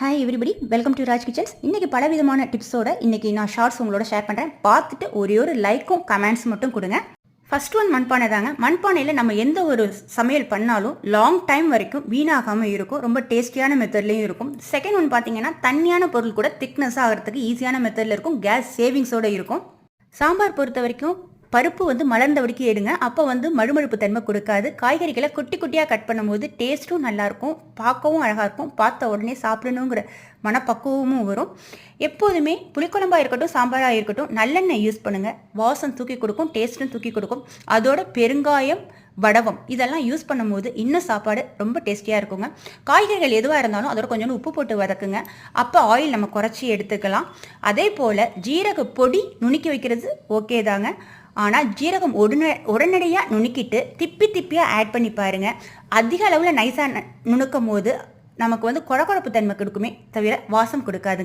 Hi everybody, welcome to Raj kitchens. இன்றைக்கி பலவிதமான டிப்ஸோட இன்றைக்கி நான் ஷார்ட்ஸ் உங்களோட ஷேர் பண்ணுறேன். பார்த்துட்டு ஒரே ஒரு லைக்கும் கமெண்ட்ஸ் மட்டும் கொடுங்க. ஃபர்ஸ்ட் ஒன் மண்பானை தாங்க. மண்பானையில் நம்ம எந்த ஒரு சமையல் பண்ணாலும் லாங் டைம் வரைக்கும் வீணாகாமல் இருக்கும். ரொம்ப டேஸ்டியான மெத்தட்லேயும் இருக்கும். செகண்ட் ஒன் பார்த்தீங்கன்னா தண்ணியான பொருள் கூட திக்னஸ் ஆகிறதுக்கு ஈஸியான மெத்தடில் இருக்கும். கேஸ் சேவிங்ஸோடு இருக்கும். சாம்பார் பொறுத்த வரைக்கும் பருப்பு மலர்ந்தபடிக்கு எடுங்க. அப்போ மழுமழுப்பு தன்மை கொடுக்காது. காய்கறிகளை குட்டி குட்டியாக கட் பண்ணும்போது டேஸ்ட்டும் நல்லாயிருக்கும், பார்க்கவும் அழகாக இருக்கும். பார்த்த உடனே சாப்பிடணுங்கிற மனப்பக்குவமும் வரும். எப்போதுமே புளிக்குழம்பாக இருக்கட்டும், சாம்பாராக இருக்கட்டும், நல்லெண்ணெய் யூஸ் பண்ணுங்கள். வாசம் தூக்கி கொடுக்கும், டேஸ்ட்டும் தூக்கி கொடுக்கும். அதோட பெருங்காயம், வடவம் இதெல்லாம் யூஸ் பண்ணும்போது இன்னும் சாப்பாடு ரொம்ப டேஸ்டியாக இருக்குங்க. காய்கறிகள் எதுவாக இருந்தாலும் அதோட கொஞ்சம் உப்பு போட்டு வதக்குங்க. அப்போ ஆயில் நம்ம குறைச்சி எடுத்துக்கலாம். அதே போல் ஜீரக பொடி நுணுக்கி வைக்கிறது ஓகே தாங்க. ஆனால் ஜீரகம் உடனடியாக நுணுக்கிட்டு திப்பியாக ஆட் பண்ணி பாருங்கள். அதிக அளவில் நைஸாக நுணுக்கும் போது நமக்கு குழகுழப்பு தன்மை கொடுக்குமே தவிர வாசம் கொடுக்காதுங்க.